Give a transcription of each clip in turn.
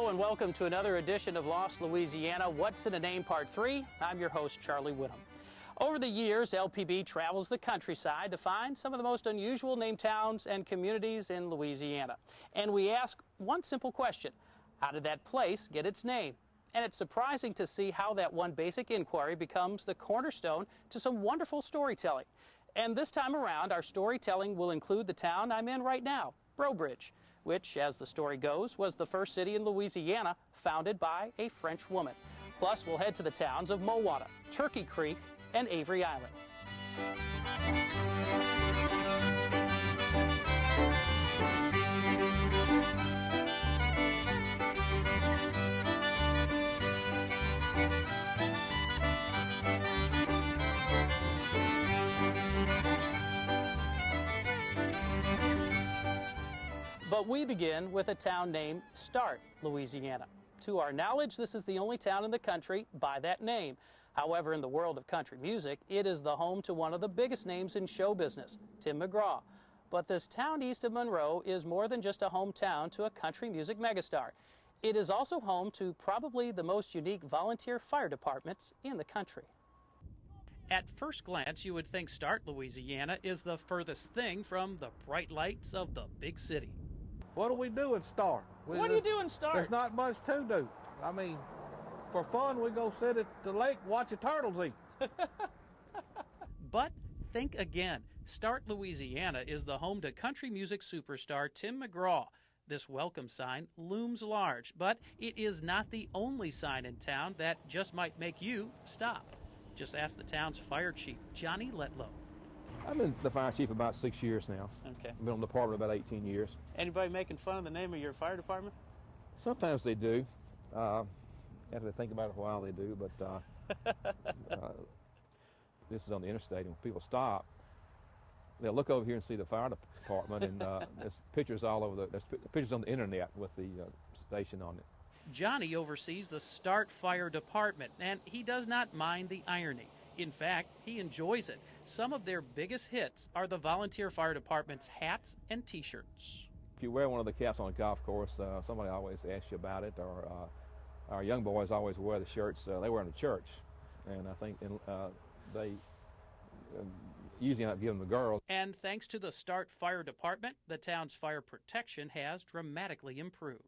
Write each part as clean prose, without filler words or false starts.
Hello and welcome to another edition of Lost Louisiana, What's in a Name Part 3. I'm your host, Charlie Whinham. Over the years, LPB travels the countryside to find some of the most unusual named towns and communities in Louisiana. And we ask one simple question: how did that place get its name? And it's surprising to see how that one basic inquiry becomes the cornerstone to some wonderful storytelling. And this time around, our storytelling will include the town I'm in right now, Breaux Bridge, which, as the story goes, was the first city in Louisiana founded by a French woman. Plus, we'll head to the towns of Mowatta, Turkey Creek, and Avery Island. But we begin with a town named Start, Louisiana. To our knowledge, this is the only town in the country by that name. However, in the world of country music, it is the home to one of the biggest names in show business, Tim McGraw. But this town east of Monroe is more than just a hometown to a country music megastar. It is also home to probably the most unique volunteer fire departments in the country. At first glance, you would think Start, Louisiana is the furthest thing from the bright lights of the big city. What do we do in Start? What do you do in Start? There's not much to do. I mean, for fun, we go sit at the lake and watch the turtles eat. But think again. Start, Louisiana is the home to country music superstar Tim McGraw. This welcome sign looms large, but it is not the only sign in town that just might make you stop. Just ask the town's fire chief, Johnny Letlow. I've been the fire chief about 6 years now. Okay. I've been on the department about 18 years. Anybody making fun of the name of your fire department? Sometimes they do. After they think about it a while, they do. But this is on the interstate, and when people stop, they'll look over here and see the fire department, and there's pictures all over. There's pictures on the internet with the station on it. Johnny oversees the Start Fire Department, and he does not mind the irony. In fact, he enjoys it. Some of their biggest hits are the volunteer fire department's hats and T-shirts. If you wear one of the caps on a golf course, somebody always asks you about it, or our young boys always wear the shirts they wear in the church, and I think they usually not give them to girls. And thanks to the Start Fire Department, the town's fire protection has dramatically improved.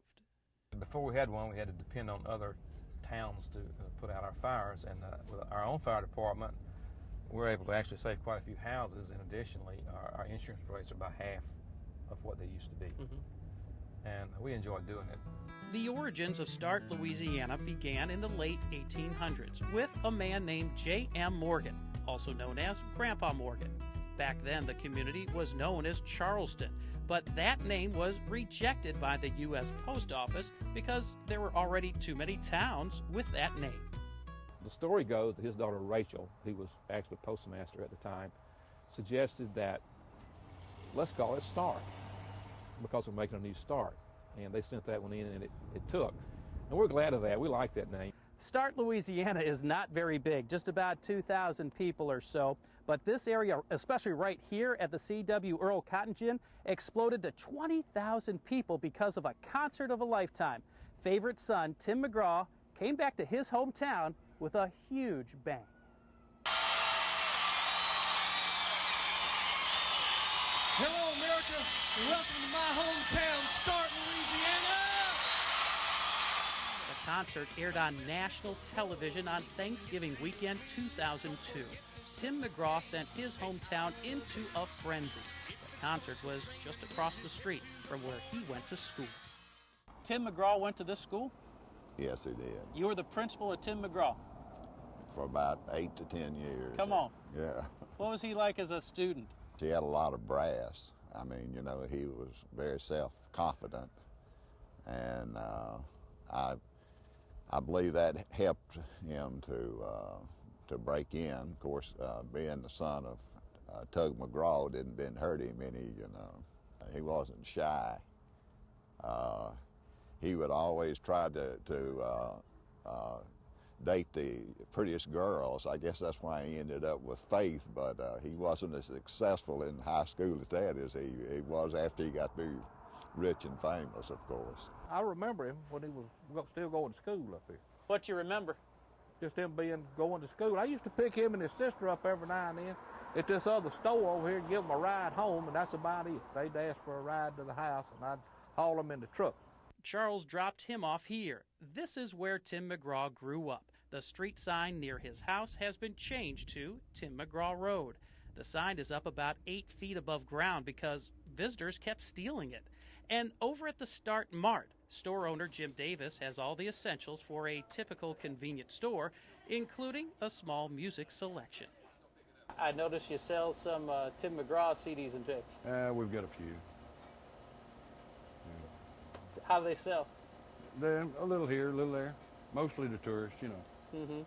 Before we had one, we had to depend on other towns to put out our fires, and with our own fire department, we're able to actually save quite a few houses, and additionally, our insurance rates are about half of what they used to be. And we enjoy doing it. The origins of Start, Louisiana began in the late 1800s with a man named J.M. Morgan, also known as Grandpa Morgan. Back then, the community was known as Charleston, but that name was rejected by the U.S. Post Office because there were already too many towns with that name. The story goes that his daughter Rachel, who was actually postmaster at the time, suggested that let's call it Start because we're making a new start. And they sent that one in, and it took. And we're glad of that. We like that name. Start, Louisiana is not very big, just about 2,000 people or so. But this area, especially right here at the C.W. Earl Cotton Gin, exploded to 20,000 people because of a concert of a lifetime. Favorite son, Tim McGraw, came back to his hometown with a huge bang. Hello, America, and welcome to my hometown, Start, Louisiana. The concert aired on national television on Thanksgiving weekend 2002. Tim McGraw sent his hometown into a frenzy. The concert was just across the street from where he went to school. Tim McGraw went to this school? Yes, he did. You were the principal at Tim McGraw? For about 8 to 10 years. Come on. Yeah. What was he like as a student? He had a lot of brass. I mean, you know, he was very self-confident, and I believe that helped him to break in. Of course, being the son of Tug McGraw didn't hurt him any. You know, he wasn't shy. He would always try to date the prettiest girls. I guess that's why he ended up with Faith, but he wasn't as successful in high school at that as he was after he got through rich and famous, of course. I remember him when he was still going to school up here. What you remember? Just him going to school. I used to pick him and his sister up every now and then at this other store over here and give them a ride home, and that's about it. They'd ask for a ride to the house, and I'd haul them in the truck. Charles dropped him off here. This is where Tim McGraw grew up. The street sign near his house has been changed to Tim McGraw Road. The sign is up about 8 feet above ground because visitors kept stealing it. And over at the Start Mart, store owner Jim Davis has all the essentials for a typical convenience store, including a small music selection. I noticed you sell some Tim McGraw CDs and tapes. We've got a few. How do they sell? They're a little here, a little there. Mostly to tourists, you know. Mm-hmm.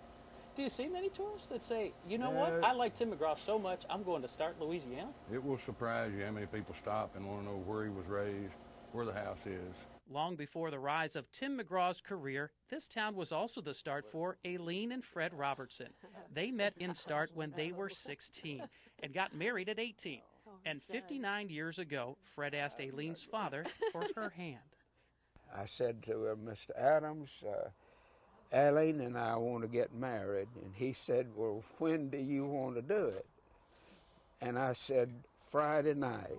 Do you see many tourists that say, you know what, I like Tim McGraw so much, I'm going to Start Louisiana? It will surprise you how many people stop and want to know where he was raised, where the house is. Long before the rise of Tim McGraw's career, this town was also the start for Aileen and Fred Robertson. They met in Start when they were 16 and got married at 18. And 59 years ago, Fred asked Aileen's father for her hand. I said to Mr. Adams, Aileen and I want to get married. And he said, well, when do you want to do it? And I said, Friday night.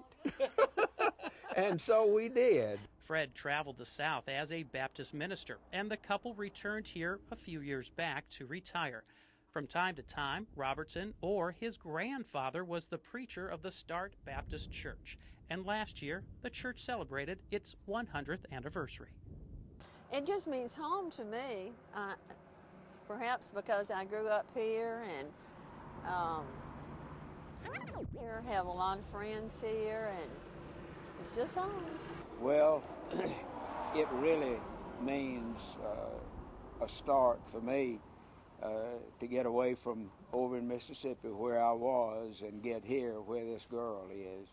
And so we did. Fred traveled the South as a Baptist minister, and the couple returned here a few years back to retire. From time to time, Robertson or his grandfather was the preacher of the Start Baptist Church. And last year, the church celebrated its 100th anniversary. It just means home to me, perhaps because I grew up here and here, have a lot of friends here, and it's just home. Well, it really means a start for me to get away from over in Mississippi where I was and get here where this girl is.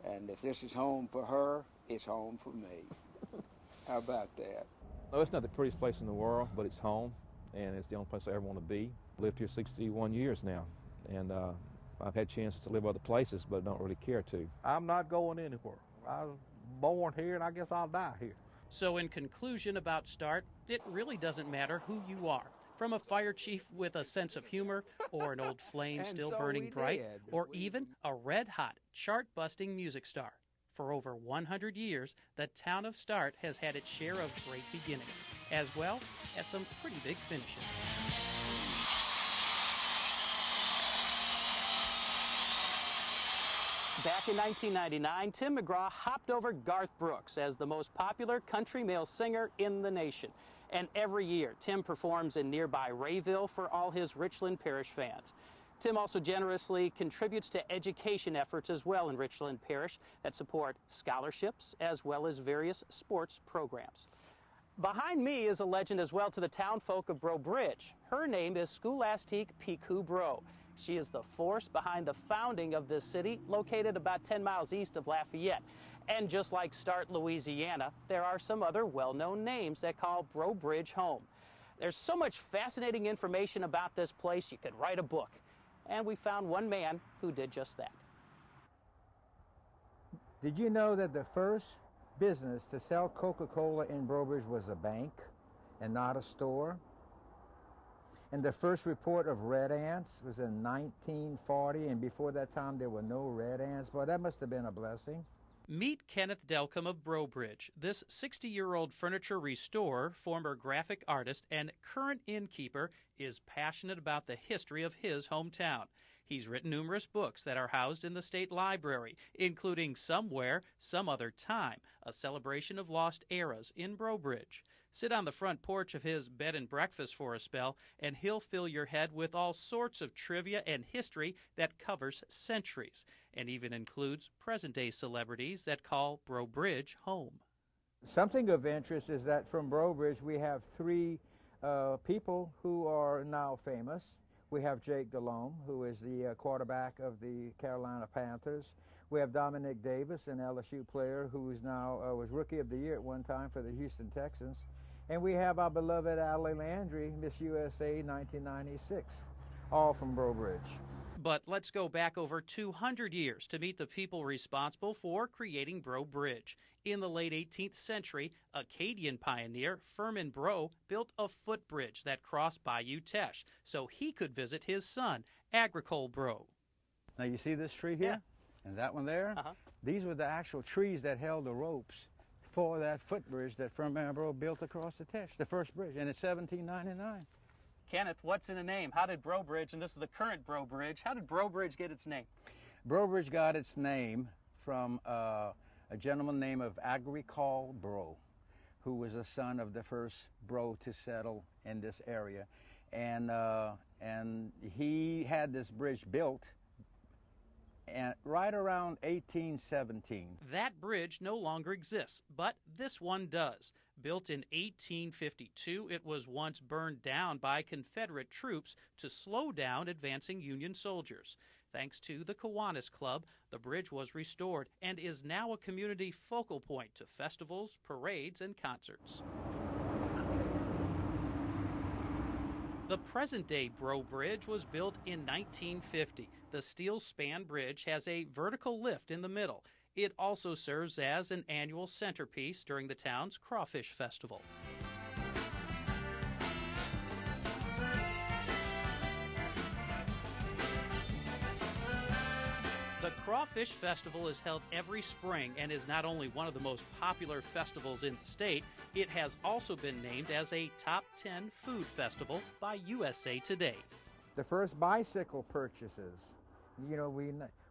And if this is home for her, it's home for me. How about that? No, it's not the prettiest place in the world, but it's home, and it's the only place I ever want to be. Lived here 61 years now, and I've had chances to live other places, but don't really care to. I'm not going anywhere. I was born here, and I guess I'll die here. So in conclusion about Start, it really doesn't matter who you are. From a fire chief with a sense of humor, or an old flame still burning bright, or even a red-hot, chart-busting music star. For over 100 years, the town of Start has had its share of great beginnings, as well as some pretty big finishes. Back in 1999, Tim McGraw hopped over Garth Brooks as the most popular country male singer in the nation. And every year, Tim performs in nearby Rayville for all his Richland Parish fans. Tim also generously contributes to education efforts as well in Richland Parish that support scholarships as well as various sports programs. Behind me is a legend as well to the townfolk of Breaux Bridge. Her name is Scholastique Piku Breaux. She is the force behind the founding of this city, located about 10 miles east of Lafayette. And just like Start Louisiana, there are some other well-known names that call Breaux Bridge home. There's so much fascinating information about this place, you could write a book. And we found one man who did just that. Did you know that the first business to sell Coca-Cola in Breaux Bridge was a bank and not a store? And the first report of red ants was in 1940, and before that time there were no red ants. Boy, that must have been a blessing. Meet Kenneth Delcombe of Breaux Bridge. This 60-year-old furniture restorer, former graphic artist, and current innkeeper is passionate about the history of his hometown. He's written numerous books that are housed in the State Library, including Somewhere, Some Other Time, a celebration of lost eras in Breaux Bridge. Sit on the front porch of his bed and breakfast for a spell, and he'll fill your head with all sorts of trivia and history that covers centuries, and even includes present-day celebrities that call Breaux Bridge home. Something of interest is that from Breaux Bridge we have three people who are now famous. We have Jake Delhomme, who is the quarterback of the Carolina Panthers. We have Dominic Davis, an LSU player who is now was Rookie of the Year at one time for the Houston Texans. And we have our beloved Allie Landry, Miss USA 1996, all from Breaux Bridge. But let's go back over 200 years to meet the people responsible for creating Breaux Bridge. In the late 18th century, Acadian pioneer Firmin Breaux built a footbridge that crossed Bayou Teche so he could visit his son, Agricole Breaux. Now you see this tree here? And that one there? These were the actual trees that held the ropes for that footbridge that Firmin Breaux built across the Teche, the first bridge, and it's 1799. Kenneth, what's in a name? How did Breaux Bridge, and this is the current Breaux Bridge, how did Breaux Bridge get its name? Breaux Bridge got its name from a gentleman named of Agricole Breaux, who was a son of the first Breaux to settle in this area. And he had this bridge built right around 1817. That bridge no longer exists, but this one does. Built in 1852, it was once burned down by Confederate troops to slow down advancing Union soldiers. Thanks to the Kiwanis Club, the bridge was restored and is now a community focal point to festivals, parades, and concerts. The present-day Breaux Bridge was built in 1950. The steel span bridge has a vertical lift in the middle. It also serves as an annual centerpiece during the town's Crawfish Festival. The Crawfish Festival is held every spring and is not only one of the most popular festivals in the state, it has also been named as a Top 10 Food Festival by USA Today. The first bicycle purchases,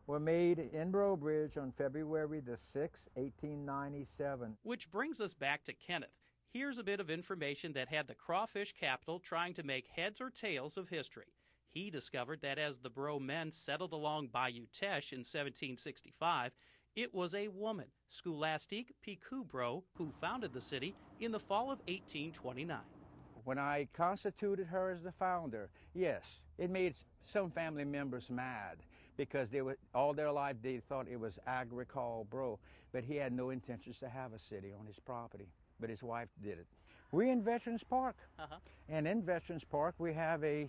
were made in Breaux Bridge on February the 6th, 1897. Which brings us back to Kenneth. Here's a bit of information that had the crawfish capital trying to make heads or tails of history. He discovered that as the Breaux men settled along Bayou Teche in 1765, it was a woman, Scholastique Picou Breaux, who founded the city in the fall of 1829. When I constituted her as the founder, yes, it made some family members mad because all their life they thought it was Agricole Breaux, but he had no intentions to have a city on his property, but his wife did it. We're in Veterans Park, and in Veterans Park we have a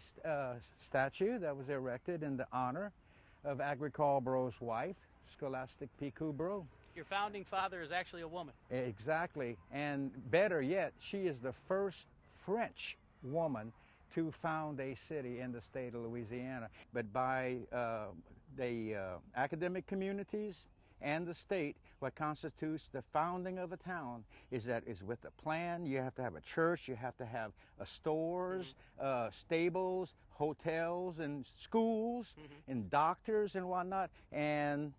statue that was erected in the honor of Agricole Breaux's wife, Scholastique Picou Breaux. Your founding father is actually a woman. Exactly, and better yet, she is the first French woman to found a city in the state of Louisiana. But by the academic communities and the state, what constitutes the founding of a town is that it's with a plan. You have to have a church, you have to have stores, stables, hotels, and schools, and doctors and whatnot, and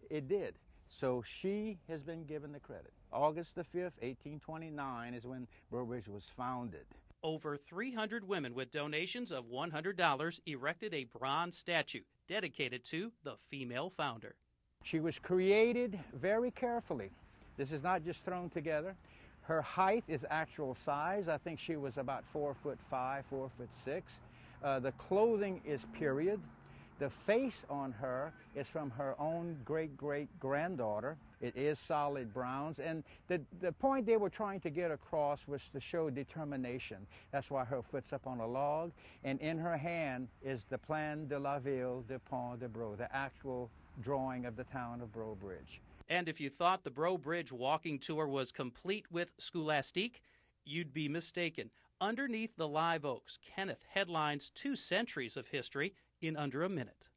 it did. So she has been given the credit. August the 5th, 1829 is when Breaux Bridge was founded. Over 300 women with donations of $100 erected a bronze statue dedicated to the female founder. She was created very carefully. This is not just thrown together. Her height is actual size. I think she was about 4'5", 4'6". The clothing is period. The face on her is from her own great-great-granddaughter. It is solid browns, and the point they were trying to get across was to show determination. That's why her foot's up on a log, and in her hand is the Plan de la Ville de Pont de Breaux, the actual drawing of the town of Breaux Bridge. And if you thought the Breaux Bridge walking tour was complete with Scholastique, you'd be mistaken. Underneath the live oaks, Kenneth headlines 2 centuries of history in under a minute.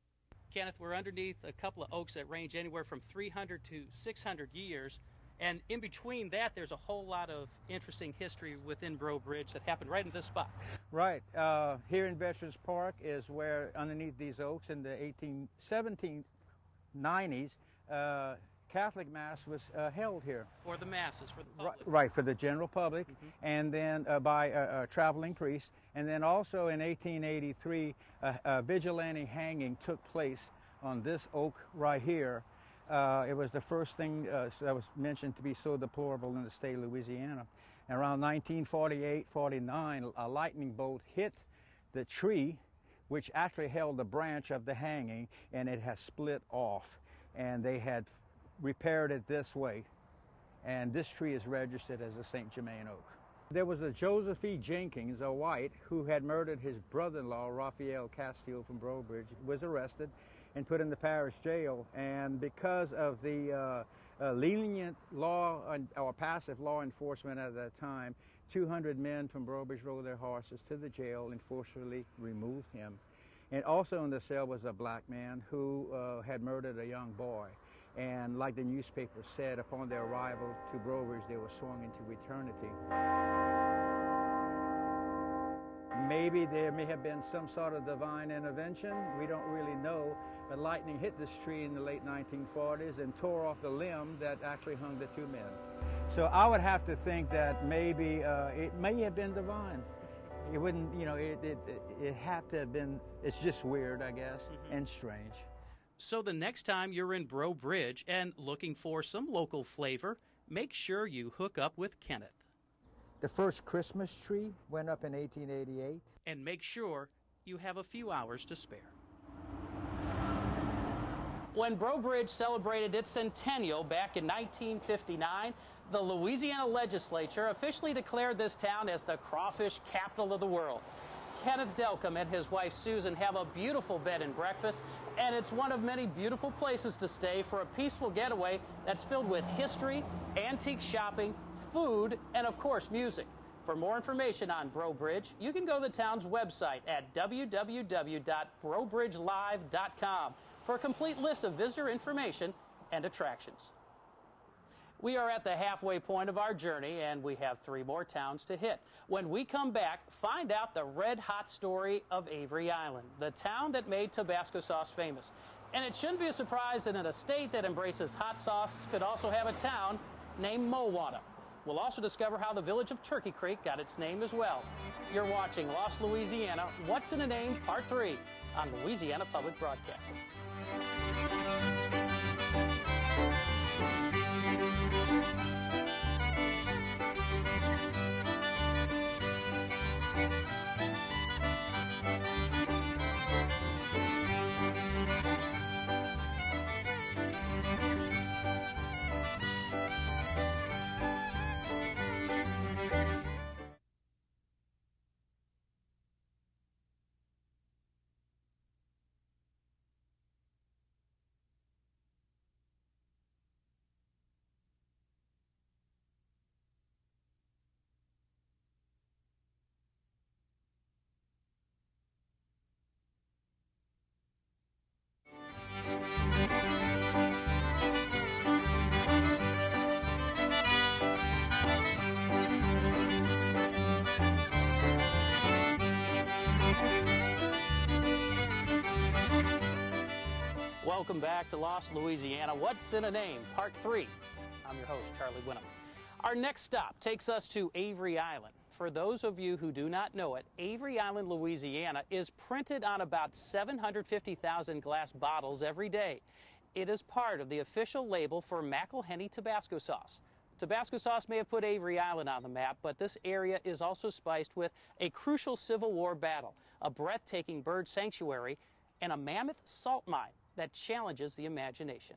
Kenneth, we're underneath a couple of oaks that range anywhere from 300 to 600 years, and in between that there's a whole lot of interesting history within Breaux Bridge that happened right in this spot. Right. Here in Veterans Park is where underneath these oaks in the 1790s, Catholic Mass was held here. For the masses, for the public. Right, for the general public, and then by a traveling priest. And then also in 1883, a vigilante hanging took place on this oak right here. It was the first thing that was mentioned to be so deplorable in the state of Louisiana. And around 1948-49, a lightning bolt hit the tree, which actually held the branch of the hanging, and it has split off. And they had repaired it this way, and this tree is registered as a St. Germain oak. There was a Joseph E. Jenkins, a white, who had murdered his brother-in-law, Raphael Castile from Breaux Bridge, was arrested and put in the parish jail, and because of the lenient law or passive law enforcement at that time. 200 men from Breaux Bridge rode their horses to the jail and forcefully removed him. And also in the cell was a black man who had murdered a young boy. And like the newspaper said, upon their arrival to Breaux Bridge, they were swung into eternity. Maybe there may have been some sort of divine intervention. We don't really know. But lightning hit this tree in the late 1940s and tore off the limb that actually hung the two men. So I would have to think that maybe it may have been divine. It wouldn't, you know, it had to have been, it's just weird, I guess, and strange. So the next time you're in Breaux Bridge and looking for some local flavor, make sure you hook up with Kenneth. The first Christmas tree went up in 1888. And make sure you have a few hours to spare. When Breaux Bridge celebrated its centennial back in 1959, the Louisiana legislature officially declared this town as the crawfish capital of the world. Kenneth Delcom and his wife Susan have a beautiful bed and breakfast, and it's one of many beautiful places to stay for a peaceful getaway that's filled with history, antique shopping, food, and of course music. For more information on Breaux Bridge, you can go to the town's website at www.breaubridgelive.com for a complete list of visitor information and attractions. We are at the halfway point of our journey, and we have 3 more towns to hit. When we come back, find out the red-hot story of Avery Island, the town that made Tabasco sauce famous. And it shouldn't be a surprise that in a state that embraces hot sauce could also have a town named Mowatta. We'll also discover how the village of Turkey Creek got its name as well. You're watching Lost Louisiana, What's in a Name, Part 3 on Louisiana Public Broadcasting. Welcome back to Lost Louisiana, What's in a Name, Part 3. I'm your host, Charlie Whinham. Our next stop takes us to Avery Island. For those of you who do not know it, Avery Island, Louisiana is printed on about 750,000 glass bottles every day. It is part of the official label for McElhenny Tabasco sauce. Tabasco sauce may have put Avery Island on the map, but this area is also spiced with a crucial Civil War battle, a breathtaking bird sanctuary, and a mammoth salt mine that challenges the imagination.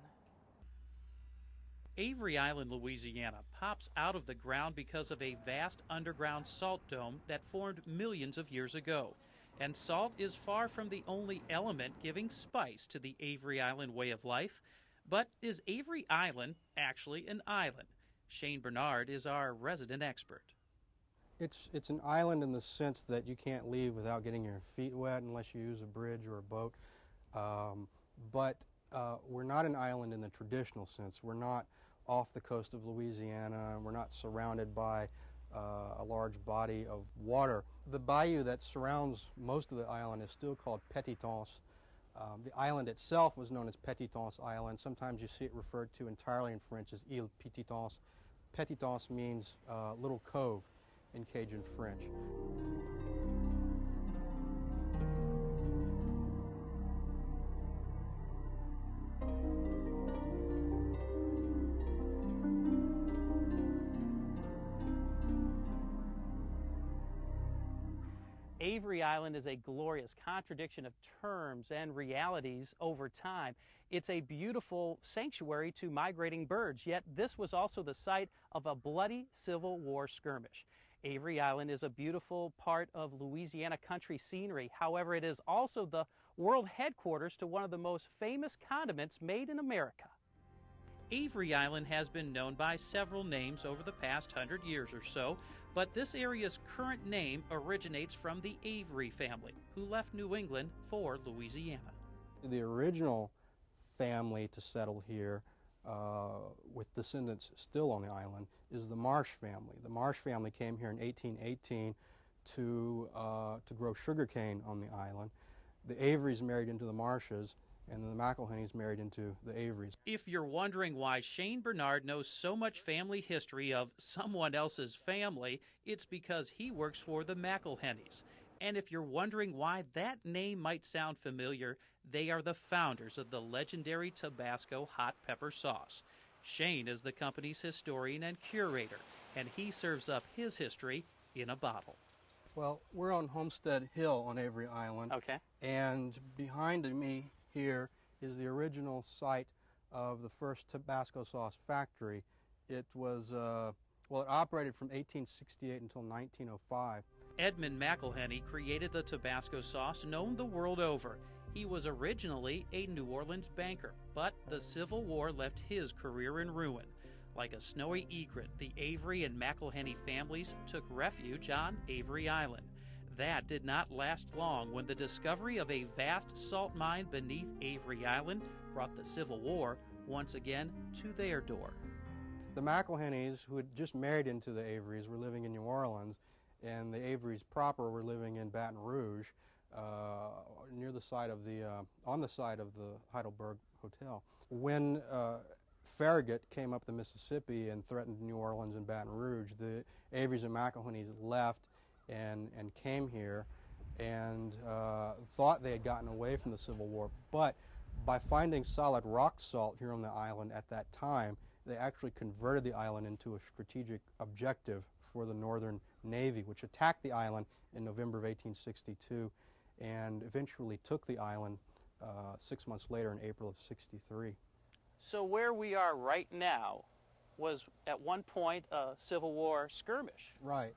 Avery Island, Louisiana pops out of the ground because of a vast underground salt dome that formed millions of years ago. And salt is far from the only element giving spice to the Avery Island way of life. But is Avery Island actually an island? Shane Bernard is our resident expert. It's an island in the sense that you can't leave without getting your feet wet unless you use a bridge or a boat. But we're not an island in the traditional sense. We're not off the coast of Louisiana. We're not surrounded by a large body of water. The bayou that surrounds most of the island is still called Petitance. The island itself was known as Petitance Island. Sometimes you see it referred to entirely in French as Île Petitance. Petitance means little cove in Cajun French. Avery Island is a glorious contradiction of terms and realities over time. It's a beautiful sanctuary to migrating birds, yet this was also the site of a bloody Civil War skirmish. Avery Island is a beautiful part of Louisiana country scenery. However, it is also the world headquarters to one of the most famous condiments made in America. Avery Island has been known by several names over the past 100 years or so, but this area's current name originates from the Avery family, who left New England for Louisiana. The original family to settle here, with descendants still on the island, is the Marsh family. The Marsh family came here in 1818 to grow sugarcane on the island. The Averys married into the Marshes, and the McElhennys married into the Averys. If you're wondering why Shane Bernard knows so much family history of someone else's family, it's because he works for the McElhennys. And if you're wondering why that name might sound familiar, they are the founders of the legendary Tabasco hot pepper sauce. Shane is the company's historian and curator, and he serves up his history in a bottle. Well, we're on Homestead Hill on Avery Island. Okay. And behind me here is the original site of the first Tabasco sauce factory. It was, it operated from 1868 until 1905. Edmund McElhenny created the Tabasco sauce known the world over. He was originally a New Orleans banker, but the Civil War left his career in ruin. Like a snowy egret, the Avery and McElhenny families took refuge on Avery Island. That did not last long when the discovery of a vast salt mine beneath Avery Island brought the Civil War once again to their door. The McElhennys, who had just married into the Averys, were living in New Orleans, and the Averys proper were living in Baton Rouge, near the side of on the side of the Heidelberg Hotel. When Farragut came up the Mississippi and threatened New Orleans and Baton Rouge, the Averys and McElhennys left and came here and thought they had gotten away from the Civil War. But by finding solid rock salt here on the island at that time, they actually converted the island into a strategic objective for the Northern Navy, which attacked the island in November of 1862 and eventually took the island 6 months later in April of '63. So where we are right now was at one point a Civil War skirmish. Right.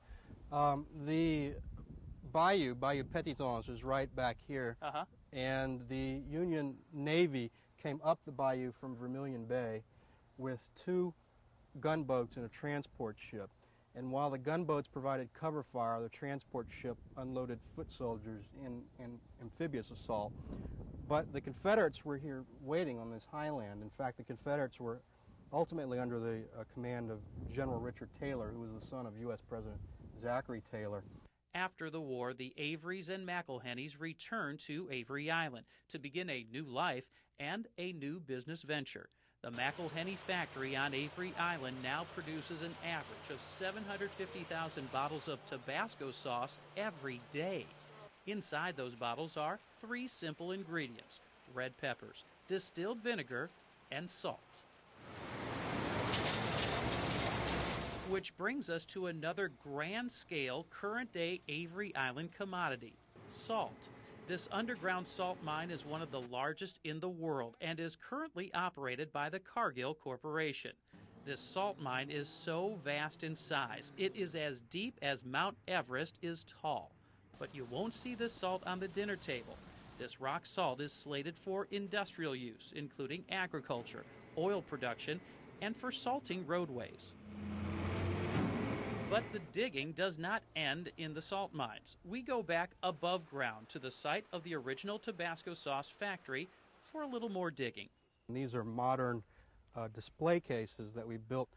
The Bayou Petitons is right back here, and the Union Navy came up the bayou from Vermilion Bay with 2 gunboats and a transport ship. And while the gunboats provided cover fire, the transport ship unloaded foot soldiers in amphibious assault. But the Confederates were here waiting on this highland. In fact, the Confederates were ultimately under the command of General Richard Taylor, who was the son of U.S. President Zachary Taylor. After the war, the Averys and McElhennys returned to Avery Island to begin a new life and a new business venture. The McElhenny factory on Avery Island now produces an average of 750,000 bottles of Tabasco sauce every day. Inside those bottles are 3 simple ingredients: red peppers, distilled vinegar, and salt. Which brings us to another grand-scale, current-day Avery Island commodity: salt. This underground salt mine is one of the largest in the world and is currently operated by the Cargill Corporation. This salt mine is so vast in size, it is as deep as Mount Everest is tall. But you won't see this salt on the dinner table. This rock salt is slated for industrial use, including agriculture, oil production, and for salting roadways. But the digging does not end in the salt mines. We go back above ground to the site of the original Tabasco sauce factory for a little more digging. These are modern display cases that we built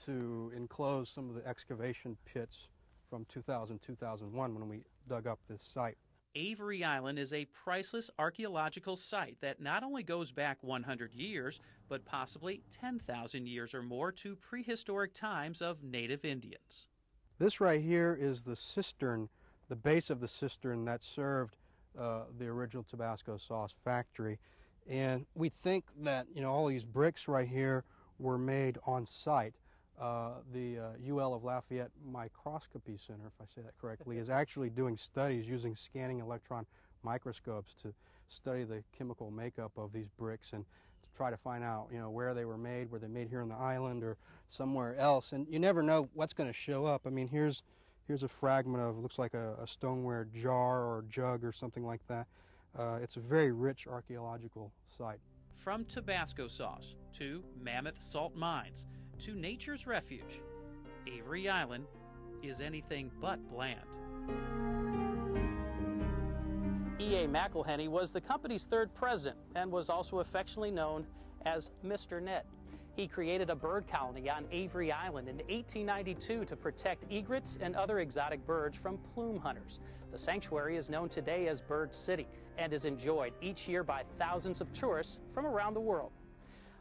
to enclose some of the excavation pits from 2000-2001 when we dug up this site. Avery Island is a priceless archaeological site that not only goes back 100 years, but possibly 10,000 years or more to prehistoric times of native Indians. This right here is the cistern, the base of the cistern that served the original Tabasco sauce factory. And we think that, all these bricks right here were made on site. The UL of Lafayette Microscopy Center, if I say that correctly, is actually doing studies using scanning electron microscopes to study the chemical makeup of these bricks and to try to find out, where they were made here on the island or somewhere else. And you never know what's going to show up. I mean, here's a fragment of, looks like a stoneware jar or jug or something like that. It's a very rich archaeological site. From Tabasco sauce to mammoth salt mines to nature's refuge, Avery Island is anything but bland. E.A. McElhenney was the company's third president and was also affectionately known as Mr. Ned. He created a bird colony on Avery Island in 1892 to protect egrets and other exotic birds from plume hunters. The sanctuary is known today as Bird City and is enjoyed each year by thousands of tourists from around the world.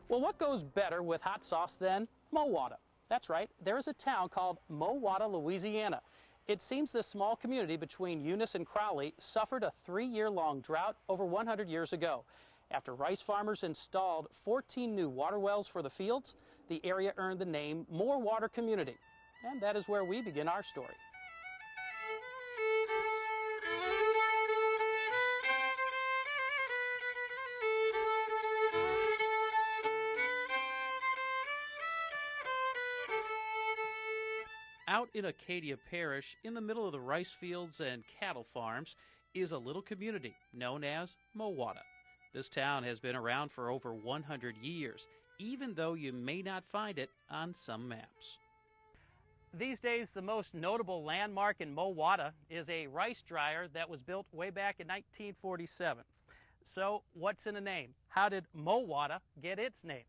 Well, what goes better with hot sauce than Mowatta? That's right, there is a town called Mowatta, Louisiana. It seems this small community between Eunice and Crowley suffered a 3-year-long drought over 100 years ago. After rice farmers installed 14 new water wells for the fields, the area earned the name More Water Community. And that is where we begin our story. Out in Acadia Parish, in the middle of the rice fields and cattle farms, is a little community known as Mowatta. This town has been around for over 100 years, even though you may not find it on some maps. These days, the most notable landmark in Mowatta is a rice dryer that was built way back in 1947. So, what's in the name? How did Mowatta get its name?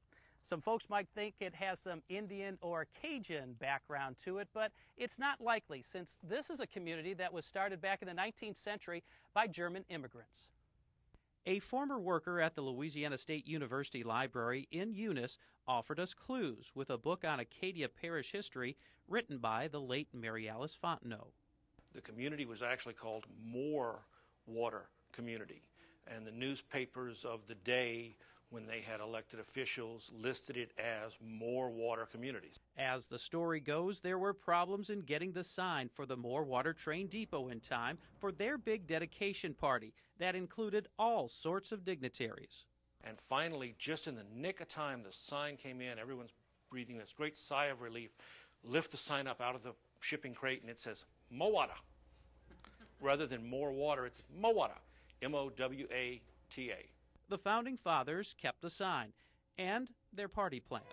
Some folks might think it has some Indian or Cajun background to it, but it's not likely, since this is a community that was started back in the 19th century by German immigrants. A former worker at the Louisiana State University Library in Eunice offered us clues with a book on Acadia Parish history written by the late Mary Alice Fontenot. The community was actually called More Water Community, and the newspapers of the day, when they had elected officials, listed it as More Water Communities. As the story goes, there were problems in getting the sign for the More Water train depot in time for their big dedication party that included all sorts of dignitaries. And finally, just in the nick of time, the sign came in. Everyone's breathing this great sigh of relief. Lift the sign up out of the shipping crate, and it says Mowatta. Rather than More Water, it's Mowatta, M-O-W-A-T-A. The Founding Fathers kept the sign and their party plans.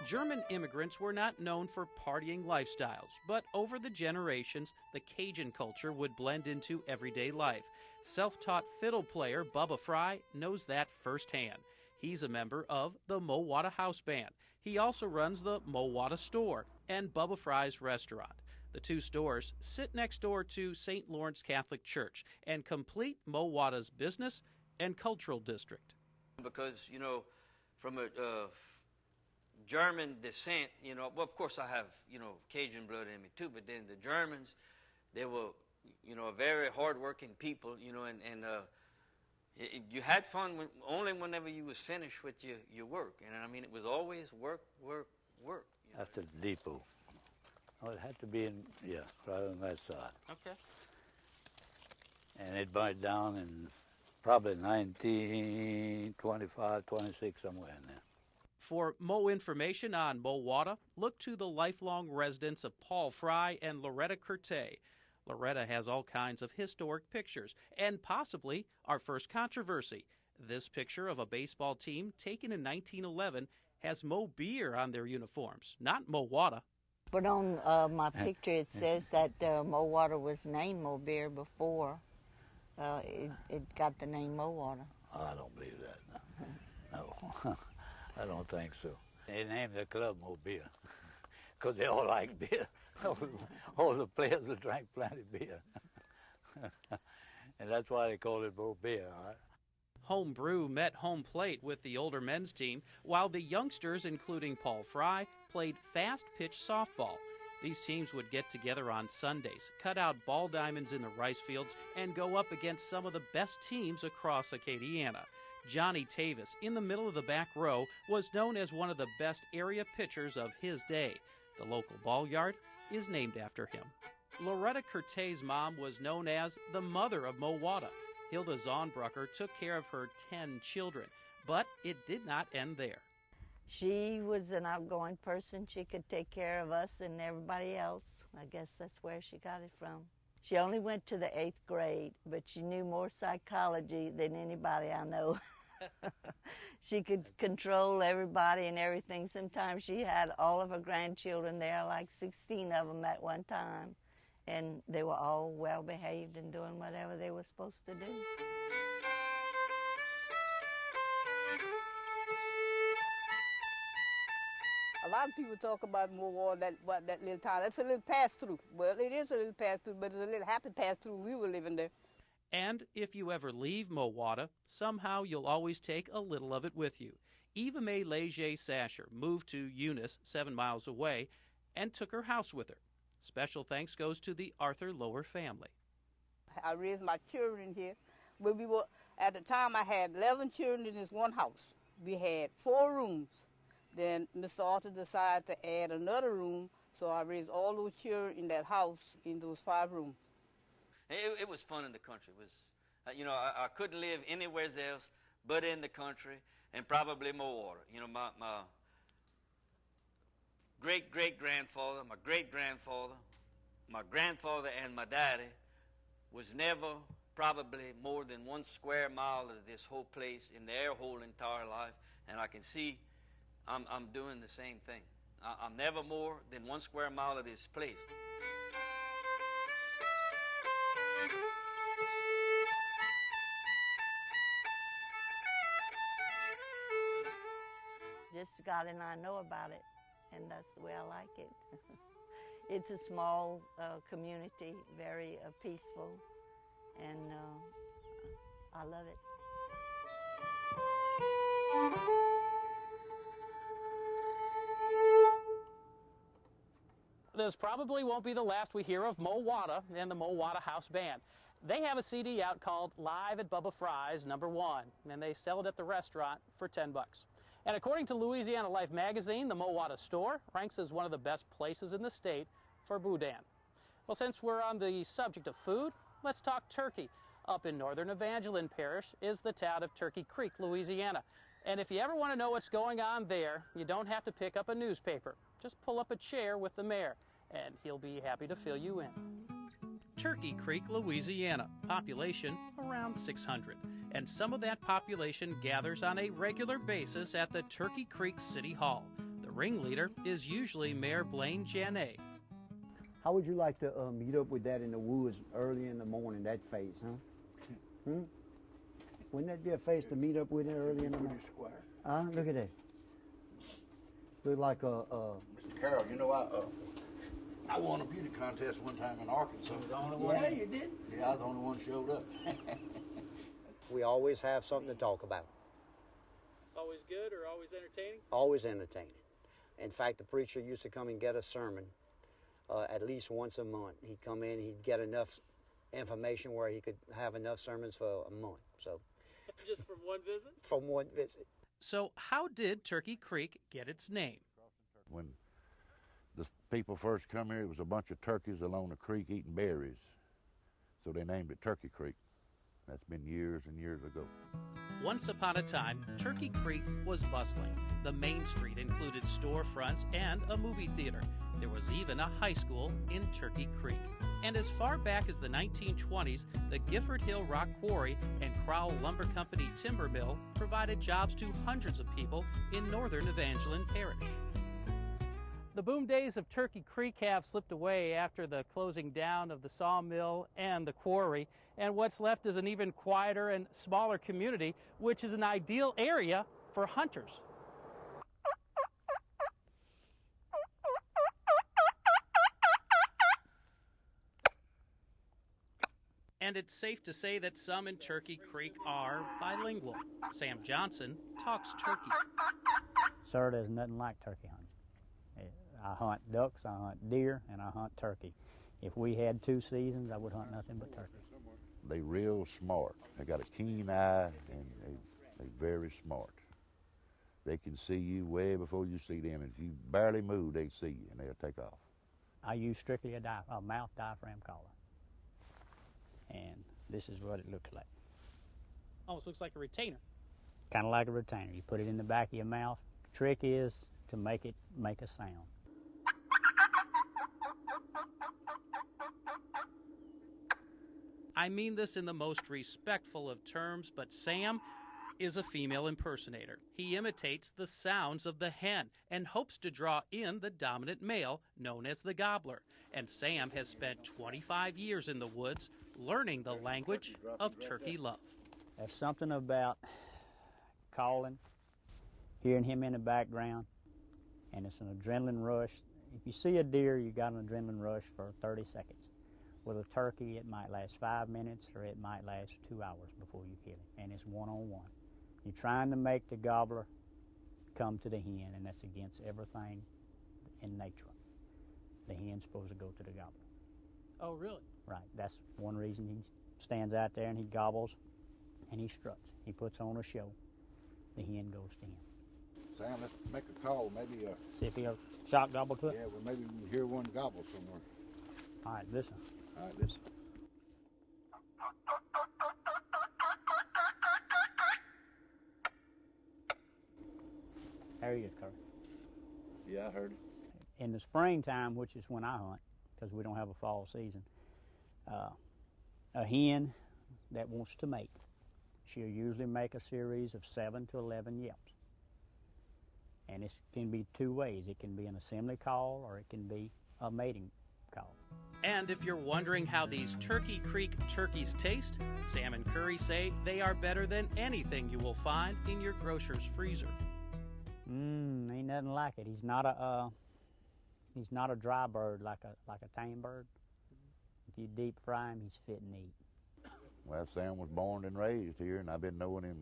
German immigrants were not known for partying lifestyles, but over the generations, the Cajun culture would blend into everyday life. Self-taught fiddle player Bubba Fry knows that firsthand. He's a member of the Mowatta House Band. He also runs the Mowatta Store and Bubba Fry's restaurant. The two stores sit next door to St. Lawrence Catholic Church and complete Mowatta's business and cultural district. Because, you know, from a German descent, you know, well, of course I have, you know, Cajun blood in me too, but then the Germans, they were, you know, very hard-working people, you know, and you had fun only whenever you was finished with your work. And I mean, it was always work, work, work. You know? That's the depot. Oh, it had to be in, yeah, right on that side. Okay. And it burned down in probably 1925, 26, somewhere in there. For more information on Mowatta, look to the lifelong residents of Paul Fry and Loretta Curtay. Loretta has all kinds of historic pictures, and possibly our first controversy. This picture of a baseball team taken in 1911 has Mo Beer on their uniforms, not Mowatta. But on my picture it says that Mowatta was named Mo Beer before it got the name Mowatta. I don't believe that, no. No, I don't think so. They named the club Mo Beer because they all like beer. All the players that drank plenty of beer. And that's why they call it Mo Beer, all right? Home brew met home plate with the older men's team, while the youngsters, including Paul Fry, played fast-pitch softball. These teams would get together on Sundays, cut out ball diamonds in the rice fields, and go up against some of the best teams across Acadiana. Johnny Tavis, in the middle of the back row, was known as one of the best area pitchers of his day. The local ball yard is named after him. Loretta Curtay's mom was known as the mother of Mowatta. Hilda Zonbrucker took care of her 10 children, but it did not end there. She was an outgoing person. She could take care of us and everybody else. I guess that's where she got it from. She only went to the 8th grade, but she knew more psychology than anybody I know. She could control everybody and everything. Sometimes she had all of her grandchildren there, like 16 of them at one time, and they were all well behaved and doing whatever they were supposed to do. A lot of people talk about Mowatta, that little town. That's a little pass-through. Well, it is a little pass-through, but it's a little happy pass-through. We were living there. And if you ever leave Mowatta, somehow you'll always take a little of it with you. Eva Mae Leger Sasher moved to Eunice, 7 miles away, and took her house with her. Special thanks goes to the Arthur Lower family. I raised my children here. When we were, at the time, I had 11 children in this one house. We had 4 rooms. Then Mr. Arthur decided to add another room, so I raised all those children in that house in those 5 rooms. It was fun in the country. It was, you know, I couldn't live anywhere else but in the country, and probably Mowatta. You know, my great-great-grandfather, my great-grandfather, my grandfather, and my daddy was never probably more than 1 square mile of this whole place in their whole entire life, and I can see I'm doing the same thing. I'm never more than 1 square mile of this place. Just Scott and I know about it, and that's the way I like it. It's a small community, very peaceful, and I love it. This probably won't be the last we hear of Mowatta and the Mowatta House Band. They have a CD out called Live at Bubba Fry's #1, and they sell it at the restaurant for $10. And according to Louisiana Life magazine, the Mowatta store ranks as one of the best places in the state for boudin. Well, since we're on the subject of food, let's talk turkey. Up in northern Evangeline Parish is the town of Turkey Creek, Louisiana. And if you ever want to know what's going on there, you don't have to pick up a newspaper. Just pull up a chair with the mayor, and he'll be happy to fill you in. Turkey Creek, Louisiana, population around 600. And some of that population gathers on a regular basis at the Turkey Creek City Hall. The ringleader is usually Mayor Blaine Janet. How would you like to meet up with that in the woods early in the morning, that face, huh? Wouldn't that be a face to meet up with early in the morning? Look at that. Look like a... Mr. Carroll, you know, I won a beauty contest one time in Arkansas. You was the only one? Yeah, you did? Yeah, I was the only one showed up. We always have something to talk about. Always good or always entertaining? Always entertaining. In fact, the preacher used to come and get a sermon at least once a month. He'd come in, he'd get enough information where he could have enough sermons for a month. So, just from one visit? From one visit. So how did Turkey Creek get its name? When the people first come here, it was a bunch of turkeys along the creek eating berries. So they named it Turkey Creek. That's been years and years ago. Once upon a time, Turkey Creek was bustling. The main street included storefronts and a movie theater. There was even a high school in Turkey Creek. And as far back as the 1920s, the Gifford Hill Rock Quarry and Crowell Lumber Company timber mill provided jobs to hundreds of people in northern Evangeline Parish. The boom days of Turkey Creek have slipped away after the closing down of the sawmill and the quarry, and what's left is an even quieter and smaller community, which is an ideal area for hunters. And it's safe to say that some in Turkey Creek are bilingual. Sam Johnson talks turkey. Sir, there's nothing like turkey hunting. I hunt ducks, I hunt deer, and I hunt turkey. If we had 2 seasons, I would hunt nothing but turkey. They real smart. They got a keen eye, and they very smart. They can see you way before you see them. If you barely move, they see you, and they'll take off. I use strictly a mouth diaphragm collar. And this is what it looks like. Almost looks like a retainer. Kind of like a retainer. You put it in the back of your mouth. The trick is to make it make a sound. I mean this in the most respectful of terms, but Sam is a female impersonator. He imitates the sounds of the hen and hopes to draw in the dominant male, known as the gobbler. And Sam has spent 25 years in the woods learning the language of turkey love. There's something about calling, hearing him in the background, and it's an adrenaline rush. If you see a deer, you got an adrenaline rush for 30 seconds. With a turkey, it might last 5 minutes or it might last 2 hours before you kill him, and it's one-on-one. You're trying to make the gobbler come to the hen, and that's against everything in nature. The hen's supposed to go to the gobbler. Oh, really? Right. That's one reason he stands out there and he gobbles and he struts. He puts on a show. The hen goes to him. Sam, let's make a call. Maybe see if he'll shock gobble to it. Yeah, well, maybe we can hear one gobble somewhere. All right, listen. All right, listen. There he is, Kurt. Yeah, I heard it. In the springtime, which is when I hunt, because we don't have a fall season, a hen that wants to mate, she'll usually make a series of 7 to 11 yelps. And it can be two ways. It can be an assembly call or it can be a mating call. And if you're wondering how these Turkey Creek turkeys taste, Sam and Curry say they are better than anything you will find in your grocer's freezer. Ain't nothing like it. He's not a dry bird like a tame bird. If you deep fry him, he's fit and eat. Well, Sam was born and raised here, and I've been knowing him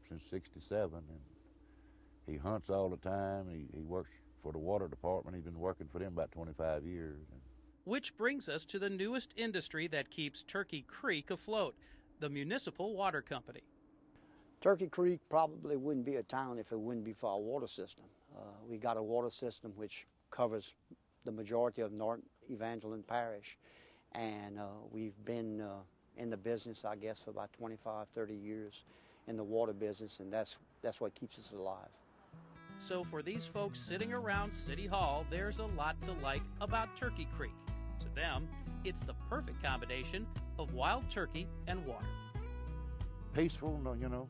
since '67, and he hunts all the time. He works for the water department. He's been working for them about 25 years. Which brings us to the newest industry that keeps Turkey Creek afloat, the municipal water company. Turkey Creek probably wouldn't be a town if it wouldn't be for our water system. We got a water system which covers the majority of North Evangeline Parish, and we've been in the business, I guess, for about 25, 30 years in the water business, and that's what keeps us alive. So for these folks sitting around City Hall, there's a lot to like about Turkey Creek. To them, it's the perfect combination of wild turkey and water. Peaceful, you know,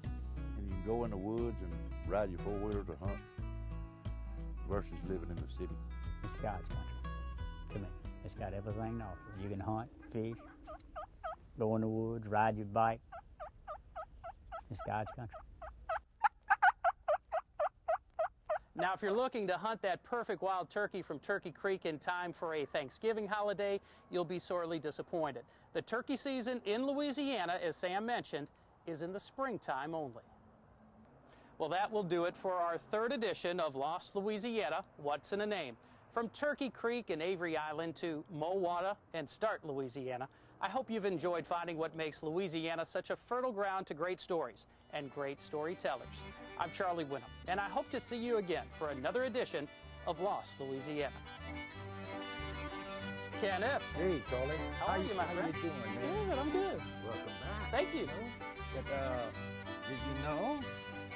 and you can go in the woods and ride your four-wheeler to hunt versus living in the city. It's God's country, to me. It's got everything to offer. You can hunt, fish, go in the woods, ride your bike. It's God's country. Now, if you're looking to hunt that perfect wild turkey from Turkey Creek in time for a Thanksgiving holiday, you'll be sorely disappointed. The turkey season in Louisiana, as Sam mentioned, is in the springtime only. Well, that will do it for our third edition of Lost Louisiana, What's in a Name? From Turkey Creek and Avery Island to Mowatta and Start, Louisiana, I hope you've enjoyed finding what makes Louisiana such a fertile ground to great stories and great storytellers. I'm Charlie Whinham, and I hope to see you again for another edition of Lost Louisiana. Kenneth. Hey, Charlie. How are you, my friend? How you doing, man? Good, I'm good. Welcome back. Thank you. But, did you know?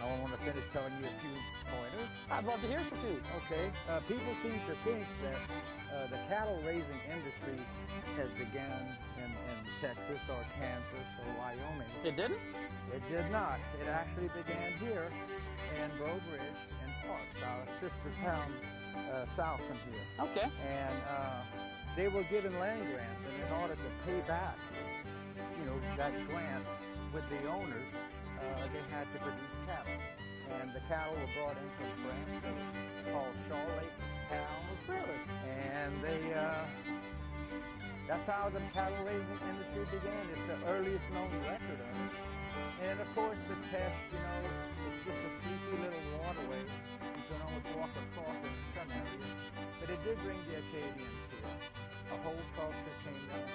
I want to finish telling you a few pointers. I'd love to hear from you. Okay. People seem to think that the cattle raising industry has begun in Texas or Kansas or Wyoming. It didn't? It did not. It actually began here in Breaux Bridge and Parks, our sister towns south from here. Okay. And they were given land grants, and in order to pay back, you know, that grant with the owners, they had to produce cattle. And the cattle were brought in from France, called Charlotte cows. Really? And they, that's how the cattle raising industry began. It's the earliest known record of it. And of course the test, you know, it's just a sleepy little waterway. You can almost walk across it in some areas. But it did bring the Acadians here. A whole culture came down.